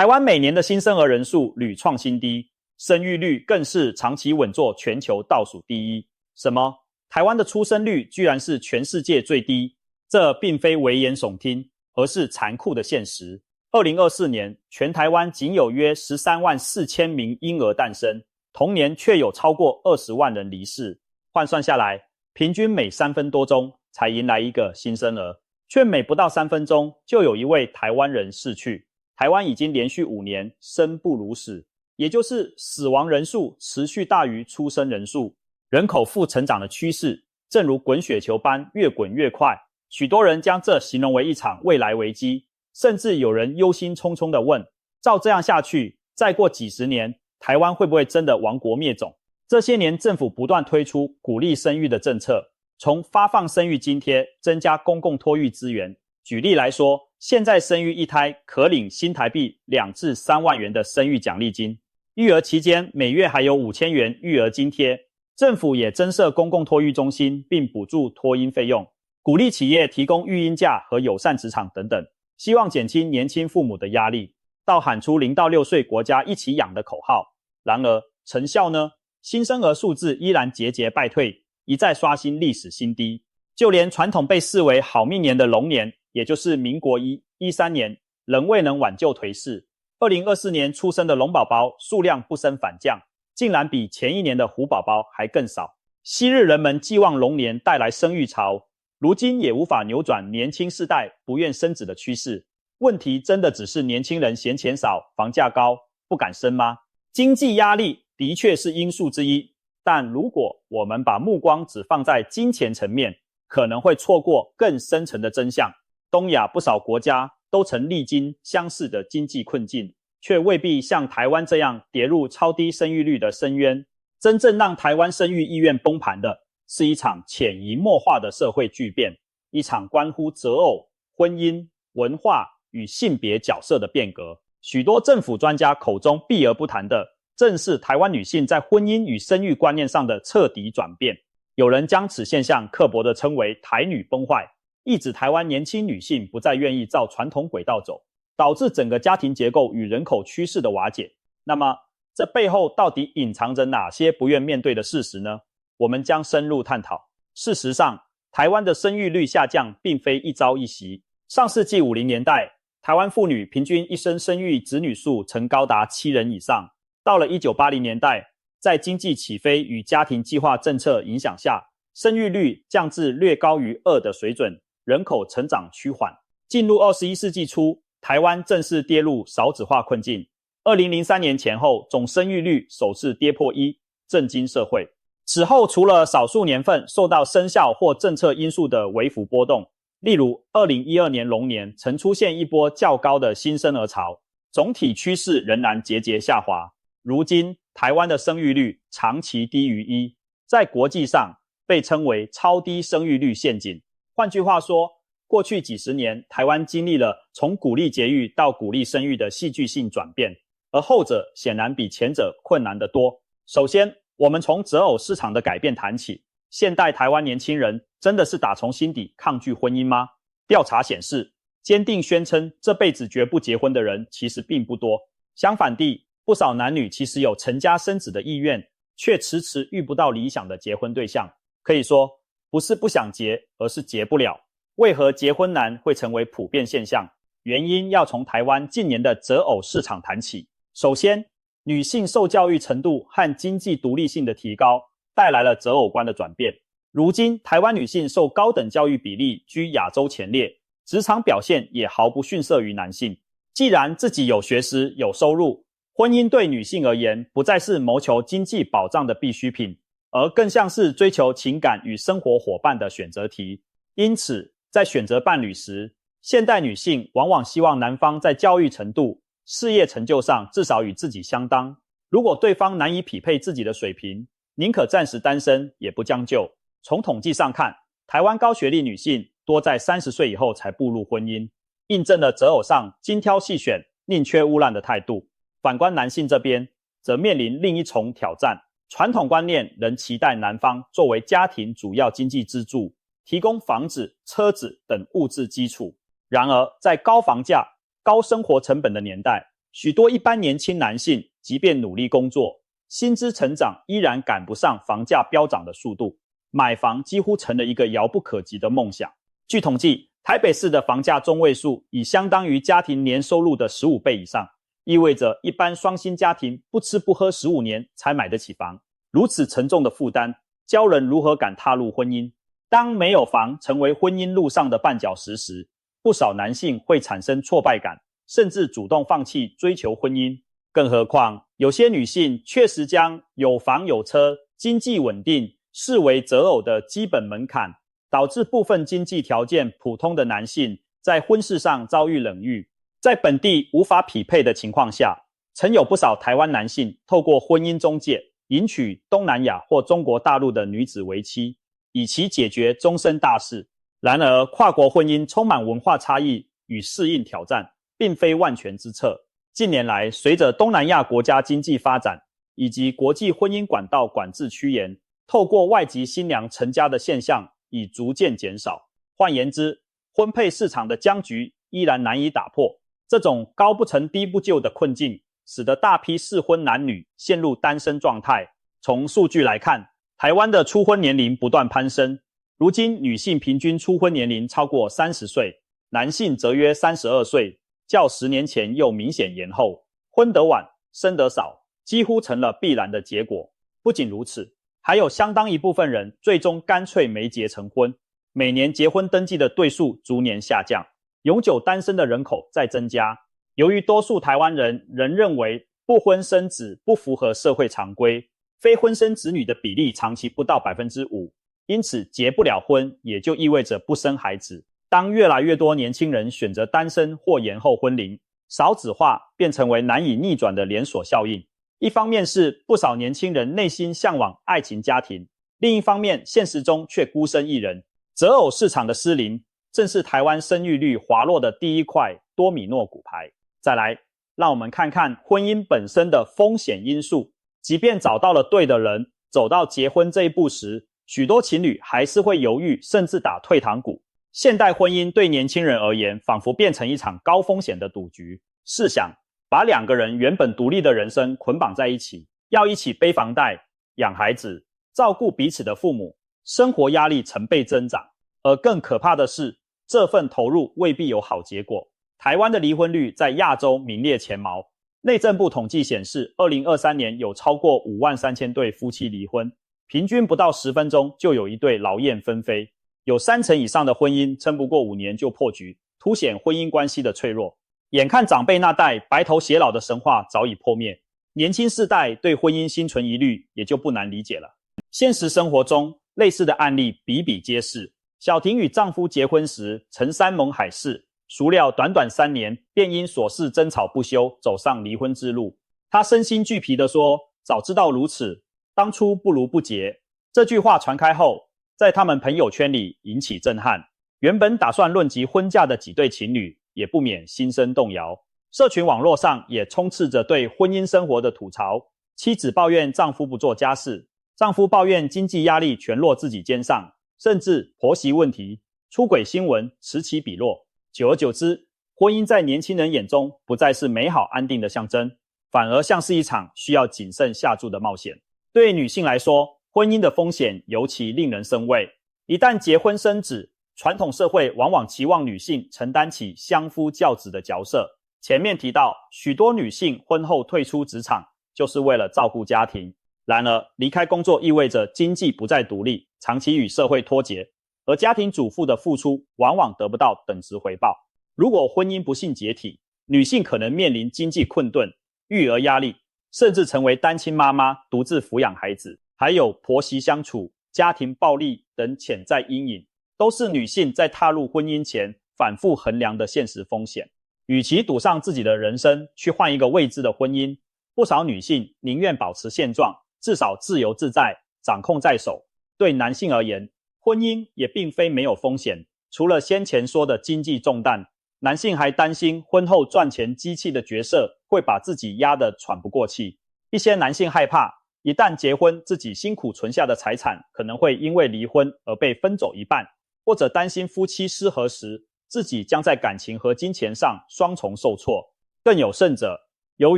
台湾每年的新生儿人数屡创新低，生育率更是长期稳坐全球倒数第一。什么？台湾的出生率居然是全世界最低？这并非危言耸听，而是残酷的现实。2024年，全台湾仅有约13万4千名婴儿诞生，同年却有超过20万人离世。换算下来，平均每3分多钟才迎来一个新生儿，却每不到3分钟就有一位台湾人逝去。台湾已经连续5年生不如死，也就是死亡人数持续大于出生人数，人口负成长的趋势正如滚雪球般越滚越快。许多人将这形容为一场未来危机，甚至有人忧心忡忡地问，照这样下去，再过几十年，台湾会不会真的亡国灭种？这些年政府不断推出鼓励生育的政策，从发放生育津贴，增加公共托育资源。举例来说，现在生育一胎可领新台币2至3万元的生育奖励金，育儿期间每月还有5000元育儿津贴。政府也增设公共托育中心，并补助托婴费用，鼓励企业提供育婴假和友善职场等等，希望减轻年轻父母的压力，到喊出0到6岁国家一起养的口号。然而成效呢？新生儿数字依然节节败退，一再刷新历史新低。就连传统被视为好命年的龙年，也就是民国13年，仍未能挽救颓势。2024年出生的龙宝宝数量不升反降，竟然比前一年的虎宝宝还更少。昔日人们寄望龙年带来生育潮，如今也无法扭转年轻世代不愿生子的趋势。问题真的只是年轻人嫌钱少、房价高，不敢生吗？经济压力的确是因素之一，但如果我们把目光只放在金钱层面，可能会错过更深层的真相。东亚不少国家都曾历经相似的经济困境，却未必像台湾这样跌入超低生育率的深渊。真正让台湾生育意愿崩盘的，是一场潜移默化的社会巨变，一场关乎择偶、婚姻、文化与性别角色的变革。许多政府专家口中避而不谈的，正是台湾女性在婚姻与生育观念上的彻底转变。有人将此现象刻薄地称为台女崩坏，意指台湾年轻女性不再愿意照传统轨道走，导致整个家庭结构与人口趋势的瓦解。那么这背后到底隐藏着哪些不愿面对的事实呢？我们将深入探讨。事实上，台湾的生育率下降并非一朝一夕。上世纪50年代，台湾妇女平均一生生育子女数曾高达7人以上。到了1980年代，在经济起飞与家庭计划政策影响下，生育率降至略高于2的水准，人口成长趋缓。进入21世纪初，台湾正式跌入少子化困境。2003年前后，总生育率首次跌破1，震惊社会。此后，除了少数年份受到生肖或政策因素的微幅波动，例如2012年龙年曾出现一波较高的新生儿潮，总体趋势仍然节节下滑。如今，台湾的生育率长期低于1，在国际上被称为超低生育率陷阱。换句话说，过去几十年，台湾经历了从鼓励节育到鼓励生育的戏剧性转变，而后者显然比前者困难得多。首先，我们从择偶市场的改变谈起。现代台湾年轻人真的是打从心底抗拒婚姻吗？调查显示，坚定宣称这辈子绝不结婚的人其实并不多。相反地，不少男女其实有成家生子的意愿，却迟迟遇不到理想的结婚对象。可以说，不是不想结，而是结不了。为何结婚难会成为普遍现象？原因要从台湾近年的择偶市场谈起。首先，女性受教育程度和经济独立性的提高，带来了择偶观的转变。如今，台湾女性受高等教育比例居亚洲前列，职场表现也毫不逊色于男性。既然自己有学识、有收入，婚姻对女性而言不再是谋求经济保障的必需品，而更像是追求情感与生活伙伴的选择题。因此，在选择伴侣时，现代女性往往希望男方在教育程度、事业成就上至少与自己相当。如果对方难以匹配自己的水平，宁可暂时单身也不将就。从统计上看，台湾高学历女性多在30岁以后才步入婚姻，印证了择偶上精挑细选、宁缺毋滥的态度。反观男性这边，则面临另一重挑战。传统观念仍期待男方作为家庭主要经济支柱，提供房子、车子等物质基础。然而，在高房价、高生活成本的年代，许多一般年轻男性即便努力工作，薪资成长依然赶不上房价飙涨的速度，买房几乎成了一个遥不可及的梦想。据统计，台北市的房价中位数已相当于家庭年收入的15倍以上，意味着一般双薪家庭不吃不喝15年才买得起房。如此沉重的负担，教人如何敢踏入婚姻？当没有房成为婚姻路上的绊脚石时，不少男性会产生挫败感，甚至主动放弃追求婚姻。更何况，有些女性确实将有房有车、经济稳定视为择偶的基本门槛，导致部分经济条件普通的男性在婚事上遭遇冷遇。在本地无法匹配的情况下，曾有不少台湾男性透过婚姻中介迎娶东南亚或中国大陆的女子为妻，以其解决终身大事。然而，跨国婚姻充满文化差异与适应挑战，并非万全之策。近年来，随着东南亚国家经济发展以及国际婚姻管道管制趋严，透过外籍新娘成家的现象已逐渐减少。换言之，婚配市场的僵局依然难以打破。这种高不成低不就的困境，使得大批适婚男女陷入单身状态。从数据来看，台湾的初婚年龄不断攀升，如今女性平均初婚年龄超过30岁，男性则约32岁，较10年前又明显延后。婚得晚，生得少，几乎成了必然的结果。不仅如此，还有相当一部分人最终干脆没结成婚，每年结婚登记的对数逐年下降，永久单身的人口在增加。由于多数台湾人仍认为不婚生子不符合社会常规，非婚生子女的比例长期不到 5%， 因此结不了婚也就意味着不生孩子。当越来越多年轻人选择单身或延后婚龄，少子化便成为难以逆转的连锁效应。一方面是不少年轻人内心向往爱情家庭，另一方面现实中却孤身一人。择偶市场的失灵，正是台湾生育率滑落的第一块多米诺骨牌。再来，让我们看看婚姻本身的风险因素。即便找到了对的人，走到结婚这一步时，许多情侣还是会犹豫，甚至打退堂鼓。现代婚姻对年轻人而言，仿佛变成一场高风险的赌局。试想，把两个人原本独立的人生捆绑在一起，要一起背房贷、养孩子、照顾彼此的父母，生活压力成倍增长。而更可怕的是，这份投入未必有好结果。台湾的离婚率在亚洲名列前茅。内政部统计显示，2023年有超过53000对夫妻离婚，平均不到10分钟就有一对劳燕分飞。有30%以上的婚姻撑不过5年就破局，凸显婚姻关系的脆弱。眼看长辈那代白头偕老的神话早已破灭，年轻世代对婚姻心存疑虑也就不难理解了。现实生活中，类似的案例比比皆是。小婷与丈夫结婚时曾山盟海誓，孰料短短3年便因琐事争吵不休，走上离婚之路。她身心俱疲地说，早知道如此，当初不如不结。这句话传开后，在他们朋友圈里引起震撼，原本打算论及婚嫁的几对情侣也不免心生动摇。社群网络上也充斥着对婚姻生活的吐槽，妻子抱怨丈夫不做家事，丈夫抱怨经济压力全落自己肩上，甚至婆媳问题、出轨新闻此起彼落。久而久之，婚姻在年轻人眼中不再是美好安定的象征，反而像是一场需要谨慎下注的冒险。对女性来说，婚姻的风险尤其令人生畏。一旦结婚生子，传统社会往往期望女性承担起相夫教子的角色。前面提到，许多女性婚后退出职场，就是为了照顾家庭。然而，离开工作意味着经济不再独立，长期与社会脱节，而家庭主妇的付出往往得不到等值回报。如果婚姻不幸解体，女性可能面临经济困顿、育儿压力，甚至成为单亲妈妈，独自抚养孩子，还有婆媳相处、家庭暴力等潜在阴影，都是女性在踏入婚姻前反复衡量的现实风险。与其赌上自己的人生去换一个未知的婚姻，不少女性宁愿保持现状，至少自由自在，掌控在手。对男性而言，婚姻也并非没有风险，除了先前说的经济重担，男性还担心婚后赚钱机器的角色会把自己压得喘不过气。一些男性害怕，一旦结婚，自己辛苦存下的财产可能会因为离婚而被分走一半，或者担心夫妻失和时，自己将在感情和金钱上双重受挫。更有甚者，由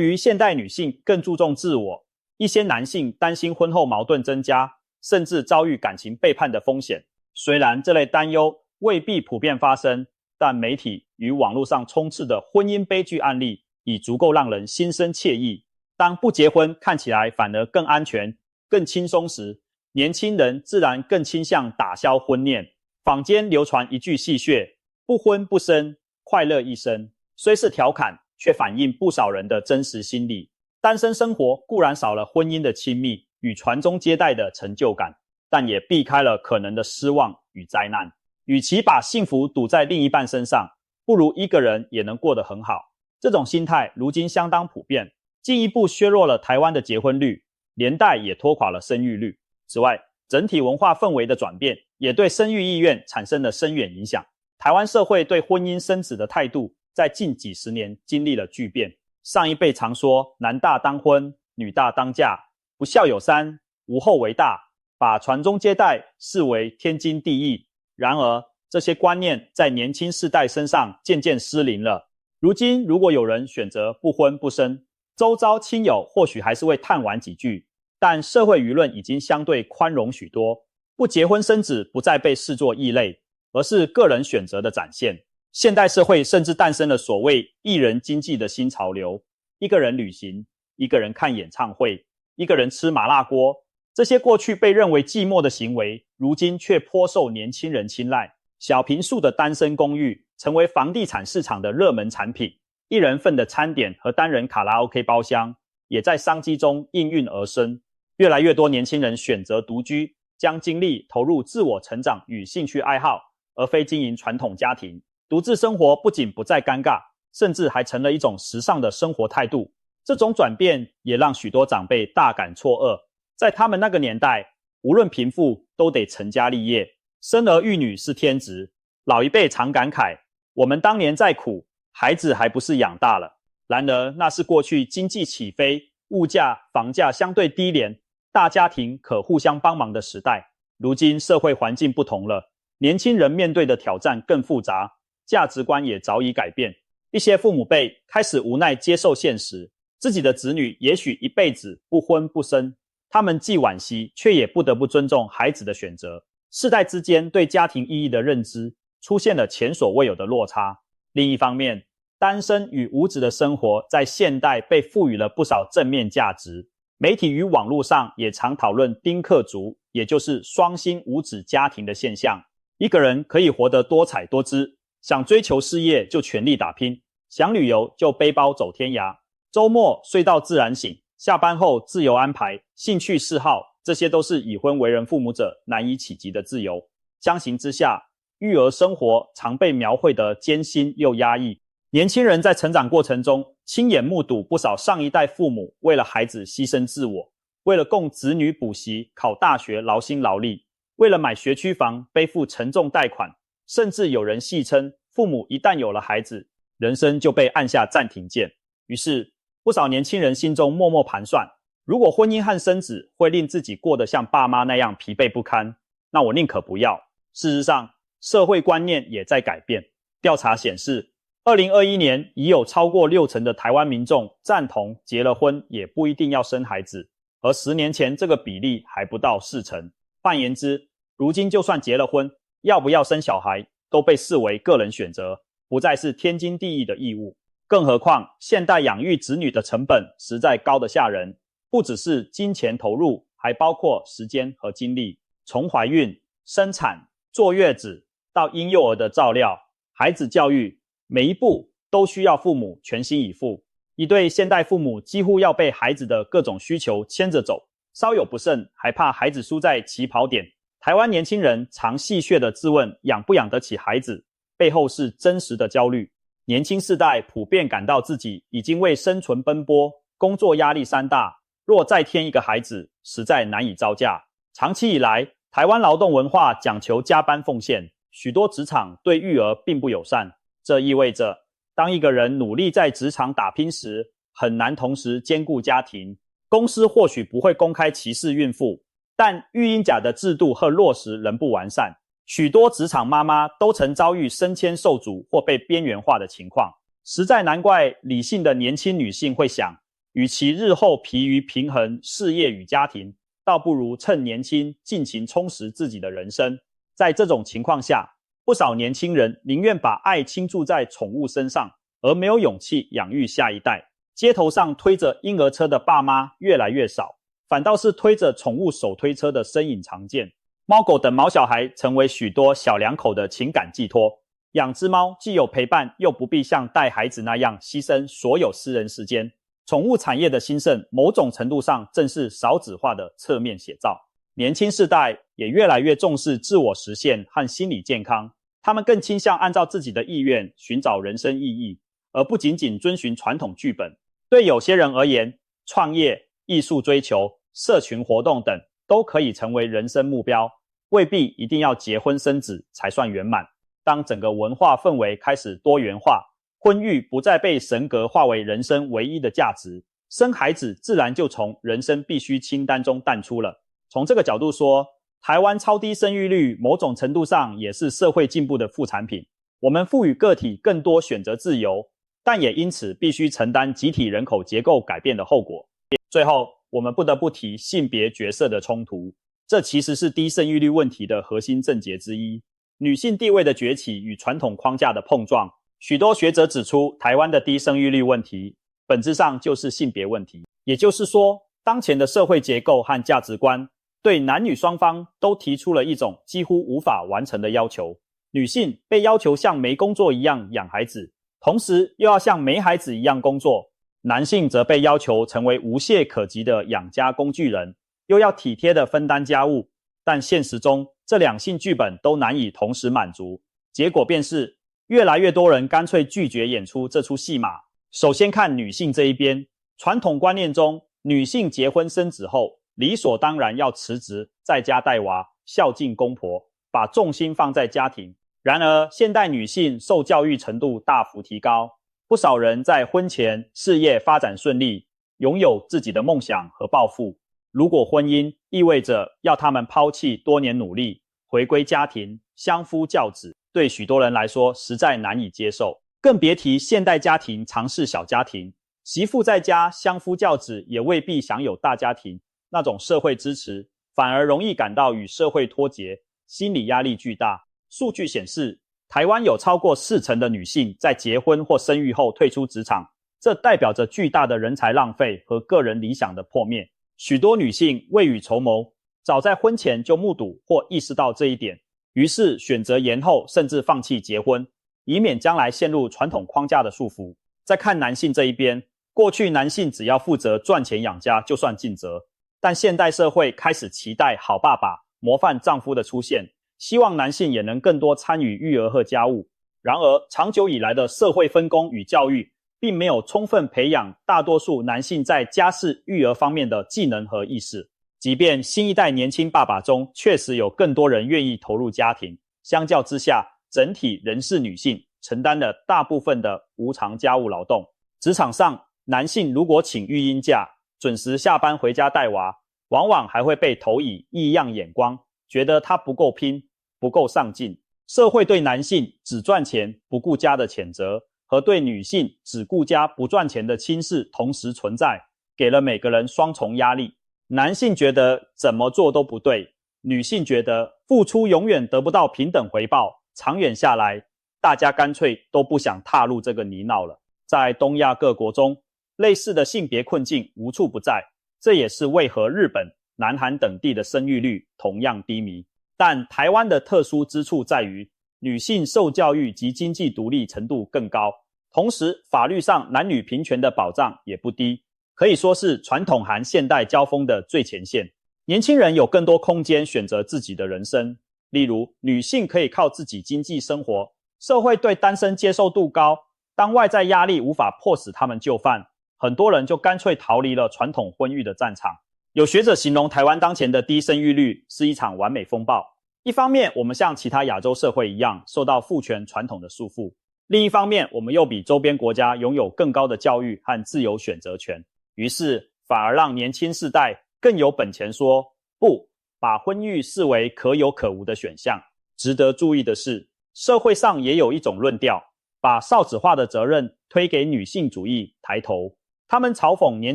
于现代女性更注重自我，一些男性担心婚后矛盾增加，甚至遭遇感情背叛的风险。虽然这类担忧未必普遍发生，但媒体与网络上充斥的婚姻悲剧案例已足够让人心生惬意。当不结婚看起来反而更安全、更轻松时，年轻人自然更倾向打消婚念。坊间流传一句戏谑：不婚不生，快乐一生。虽是调侃，却反映不少人的真实心理。单身生活固然少了婚姻的亲密与传宗接代的成就感，但也避开了可能的失望与灾难。与其把幸福赌在另一半身上，不如一个人也能过得很好。这种心态如今相当普遍，进一步削弱了台湾的结婚率，连带也拖垮了生育率。此外，整体文化氛围的转变也对生育意愿产生了深远影响。台湾社会对婚姻生子的态度在近几十年经历了巨变。上一辈常说男大当婚，女大当嫁，不孝有三，无后为大，把传宗接代视为天经地义。然而，这些观念在年轻世代身上渐渐失灵了。如今，如果有人选择不婚不生，周遭亲友或许还是会叹惋几句，但社会舆论已经相对宽容许多，不结婚生子不再被视作异类，而是个人选择的展现。现代社会甚至诞生了所谓一人经济的新潮流，一个人旅行，一个人看演唱会，一个人吃麻辣锅。这些过去被认为寂寞的行为，如今却颇受年轻人青睐。小坪数的单身公寓成为房地产市场的热门产品，一人份的餐点和单人卡拉 OK 包厢也在商机中应运而生。越来越多年轻人选择独居，将精力投入自我成长与兴趣爱好，而非经营传统家庭。独自生活不仅不再尴尬，甚至还成了一种时尚的生活态度。这种转变也让许多长辈大感错愕。在他们那个年代，无论贫富都得成家立业，生儿育女是天职。老一辈常感慨，我们当年再苦，孩子还不是养大了。然而那是过去经济起飞，物价房价相对低廉，大家庭可互相帮忙的时代。如今社会环境不同了，年轻人面对的挑战更复杂，价值观也早已改变。一些父母辈开始无奈接受现实，自己的子女也许一辈子不婚不生，他们既惋惜，却也不得不尊重孩子的选择。世代之间对家庭意义的认知出现了前所未有的落差。另一方面，单身与无子的生活在现代被赋予了不少正面价值。媒体与网络上也常讨论丁克族，也就是双薪无子家庭的现象。一个人可以活得多彩多姿，想追求事业就全力打拼，想旅游就背包走天涯，周末睡到自然醒，下班后自由安排兴趣嗜好，这些都是已婚为人父母者难以企及的自由。相形之下，育儿生活常被描绘得艰辛又压抑。年轻人在成长过程中亲眼目睹不少上一代父母为了孩子牺牲自我，为了供子女补习考大学劳心劳力，为了买学区房背负沉重贷款，甚至有人戏称父母一旦有了孩子，人生就被按下暂停键。于是不少年轻人心中默默盘算，如果婚姻和生子会令自己过得像爸妈那样疲惫不堪，那我宁可不要。事实上，社会观念也在改变。调查显示，2021年已有超过60%的台湾民众赞同结了婚也不一定要生孩子，而10年前这个比例还不到40%。换言之，如今就算结了婚，要不要生小孩都被视为个人选择，不再是天经地义的义务。更何况，现代养育子女的成本实在高得吓人，不只是金钱投入，还包括时间和精力。从怀孕、生产、坐月子到婴幼儿的照料、孩子教育，每一步都需要父母全心以赴。一对现代父母几乎要被孩子的各种需求牵着走，稍有不慎还怕孩子输在起跑点。台湾年轻人常戏谑地自问养不养得起孩子，背后是真实的焦虑。年轻世代普遍感到自己已经为生存奔波，工作压力山大，若再添一个孩子，实在难以招架。长期以来，台湾劳动文化讲求加班奉献，许多职场对育儿并不友善。这意味着，当一个人努力在职场打拼时，很难同时兼顾家庭。公司或许不会公开歧视孕妇，但育婴假的制度和落实仍不完善。许多职场妈妈都曾遭遇升迁受阻或被边缘化的情况。实在难怪理性的年轻女性会想，与其日后疲于平衡事业与家庭，倒不如趁年轻尽情充实自己的人生。在这种情况下，不少年轻人宁愿把爱倾注在宠物身上，而没有勇气养育下一代。街头上推着婴儿车的爸妈越来越少，反倒是推着宠物手推车的身影常见。猫狗等毛小孩成为许多小两口的情感寄托。养只猫既有陪伴，又不必像带孩子那样牺牲所有私人时间。宠物产业的兴盛，某种程度上正是少子化的侧面写照。年轻世代也越来越重视自我实现和心理健康，他们更倾向按照自己的意愿寻找人生意义，而不仅仅遵循传统剧本。对有些人而言，创业、艺术追求、社群活动等都可以成为人生目标，未必一定要结婚生子才算圆满。当整个文化氛围开始多元化，婚育不再被神格化为人生唯一的价值，生孩子自然就从人生必须清单中淡出了。从这个角度说，台湾超低生育率某种程度上也是社会进步的副产品。我们赋予个体更多选择自由，但也因此必须承担集体人口结构改变的后果。最后，我们不得不提性别角色的冲突，这其实是低生育率问题的核心症结之一。女性地位的崛起与传统框架的碰撞，许多学者指出，台湾的低生育率问题本质上就是性别问题。也就是说，当前的社会结构和价值观对男女双方都提出了一种几乎无法完成的要求。女性被要求像没工作一样养孩子，同时又要像没孩子一样工作；男性则被要求成为无懈可击的养家工具人，又要体贴地分担家务。但现实中，这两性剧本都难以同时满足，结果便是越来越多人干脆拒绝演出这出戏码。首先看女性这一边，传统观念中，女性结婚生子后，理所当然要辞职，在家带娃，孝敬公婆，把重心放在家庭。然而，现代女性受教育程度大幅提高，不少人在婚前事业发展顺利，拥有自己的梦想和抱负。如果婚姻意味着要他们抛弃多年努力，回归家庭，相夫教子，对许多人来说实在难以接受。更别提现代家庭常是小家庭，媳妇在家相夫教子也未必享有大家庭那种社会支持，反而容易感到与社会脱节，心理压力巨大。数据显示，台湾有超过40%的女性在结婚或生育后退出职场，这代表着巨大的人才浪费和个人理想的破灭。许多女性未雨绸缪，早在婚前就目睹或意识到这一点，于是选择延后甚至放弃结婚，以免将来陷入传统框架的束缚。再看男性这一边，过去男性只要负责赚钱养家就算尽责，但现代社会开始期待好爸爸、模范丈夫的出现，希望男性也能更多参与育儿和家务。然而，长久以来的社会分工与教育并没有充分培养大多数男性在家事育儿方面的技能和意识。即便新一代年轻爸爸中确实有更多人愿意投入家庭，相较之下，整体仍是女性承担了大部分的无偿家务劳动。职场上，男性如果请育婴假，准时下班回家带娃，往往还会被投以异样眼光，觉得他不够拼，不够上进。社会对男性只赚钱不顾家的谴责，和对女性只顾家不赚钱的轻视同时存在，给了每个人双重压力。男性觉得怎么做都不对，女性觉得付出永远得不到平等回报，长远下来，大家干脆都不想踏入这个泥淖了。在东亚各国中，类似的性别困境无处不在，这也是为何日本、南韩等地的生育率同样低迷。但台湾的特殊之处在于，女性受教育及经济独立程度更高，同时法律上男女平权的保障也不低，可以说是传统和现代交锋的最前线。年轻人有更多空间选择自己的人生，例如女性可以靠自己经济生活，社会对单身接受度高，当外在压力无法迫使他们就范，很多人就干脆逃离了传统婚育的战场。有学者形容台湾当前的低生育率是一场完美风暴。一方面，我们像其他亚洲社会一样受到父权传统的束缚，另一方面，我们又比周边国家拥有更高的教育和自由选择权，于是反而让年轻世代更有本钱说不，把婚育视为可有可无的选项。值得注意的是，社会上也有一种论调，把少子化的责任推给女性主义抬头。他们嘲讽年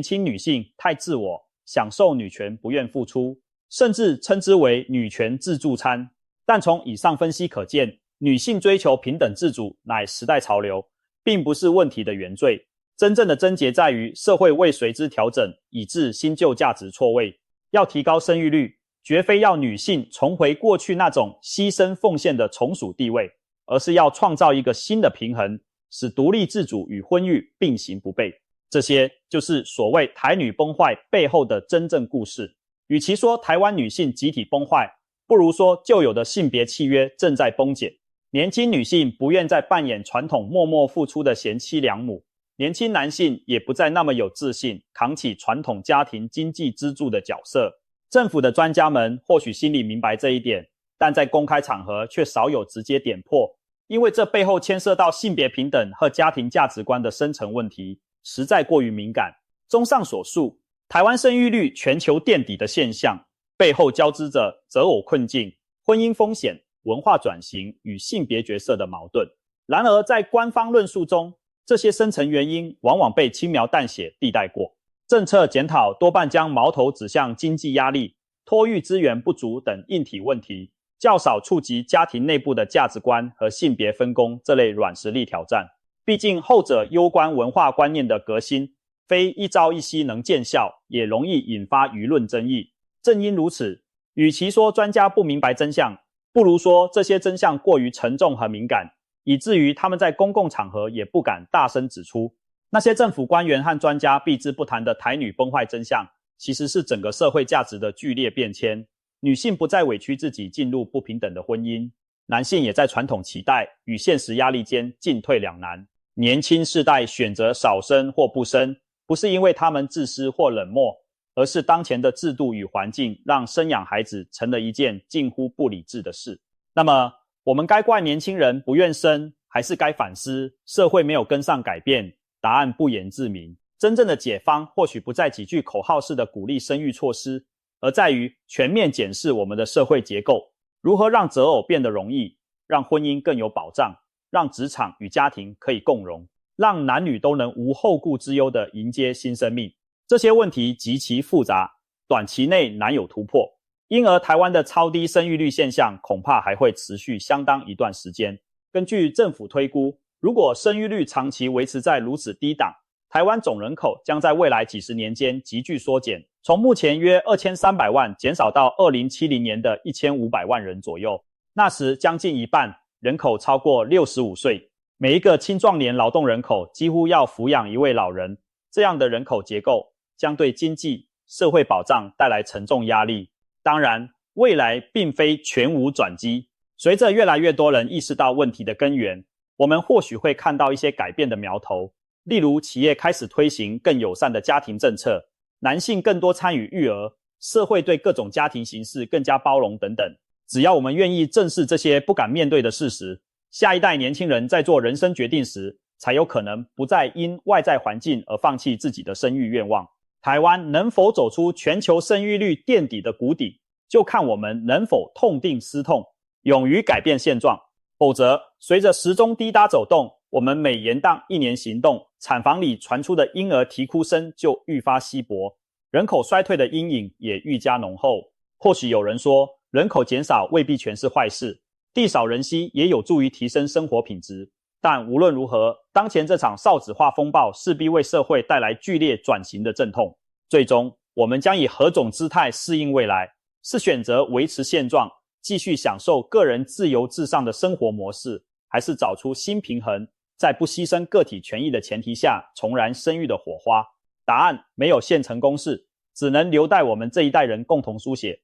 轻女性太自我，享受女权不愿付出，甚至称之为女权自助餐。但从以上分析可见，女性追求平等自主乃时代潮流，并不是问题的原罪。真正的症结在于社会未随之调整，以致新旧价值错位。要提高生育率，绝非要女性重回过去那种牺牲奉献的从属地位，而是要创造一个新的平衡，使独立自主与婚育并行不悖。这些就是所谓台女崩坏背后的真正故事。与其说台湾女性集体崩坏，不如说旧有的性别契约正在崩解。年轻女性不愿再扮演传统默默付出的贤妻良母，年轻男性也不再那么有自信扛起传统家庭经济支柱的角色。政府的专家们或许心里明白这一点，但在公开场合却少有直接点破，因为这背后牵涉到性别平等和家庭价值观的深层问题，实在过于敏感。综上所述，台湾生育率全球垫底的现象，背后交织着择偶困境、婚姻风险、文化转型与性别角色的矛盾。然而在官方论述中，这些深层原因往往被轻描淡写地带过。政策检讨多半将矛头指向经济压力、托育资源不足等硬体问题，较少触及家庭内部的价值观和性别分工这类软实力挑战。毕竟后者攸关文化观念的革新，非一朝一夕能见效，也容易引发舆论争议。正因如此，与其说专家不明白真相，不如说这些真相过于沉重和敏感，以至于他们在公共场合也不敢大声指出。那些政府官员和专家避之不谈的台女崩坏真相，其实是整个社会价值的剧烈变迁。女性不再委屈自己进入不平等的婚姻，男性也在传统期待与现实压力间进退两难。年轻世代选择少生或不生，不是因为他们自私或冷漠，而是当前的制度与环境让生养孩子成了一件近乎不理智的事。那么我们该怪年轻人不愿生，还是该反思社会没有跟上改变？答案不言自明。真正的解方或许不在几句口号式的鼓励生育措施，而在于全面检视我们的社会结构，如何让择偶变得容易，让婚姻更有保障，让职场与家庭可以共荣，让男女都能无后顾之忧地迎接新生命。这些问题极其复杂，短期内难有突破，因而台湾的超低生育率现象恐怕还会持续相当一段时间。根据政府推估，如果生育率长期维持在如此低档，台湾总人口将在未来几十年间急剧缩减，从目前约2300万减少到2070年的1500万人左右。那时将近一半人口超过65岁，每一个青壮年劳动人口几乎要抚养一位老人。这样的人口结构将对经济、社会保障带来沉重压力。当然，未来并非全无转机。随着越来越多人意识到问题的根源，我们或许会看到一些改变的苗头，例如企业开始推行更友善的家庭政策，男性更多参与育儿，社会对各种家庭形式更加包容等等。只要我们愿意正视这些不敢面对的事实，下一代年轻人在做人生决定时，才有可能不再因外在环境而放弃自己的生育愿望。台湾能否走出全球生育率垫底的谷底，就看我们能否痛定思痛，勇于改变现状。否则，随着时钟滴答走动，我们每延宕1年行动，产房里传出的婴儿啼哭声就愈发稀薄，人口衰退的阴影也愈加浓厚。或许有人说，人口减少未必全是坏事，地少人稀也有助于提升生活品质。但无论如何，当前这场少子化风暴势必为社会带来剧烈转型的阵痛。最终，我们将以何种姿态适应未来？是选择维持现状，继续享受个人自由至上的生活模式，还是找出新平衡，在不牺牲个体权益的前提下重燃生育的火花？答案没有现成公式，只能留待我们这一代人共同书写。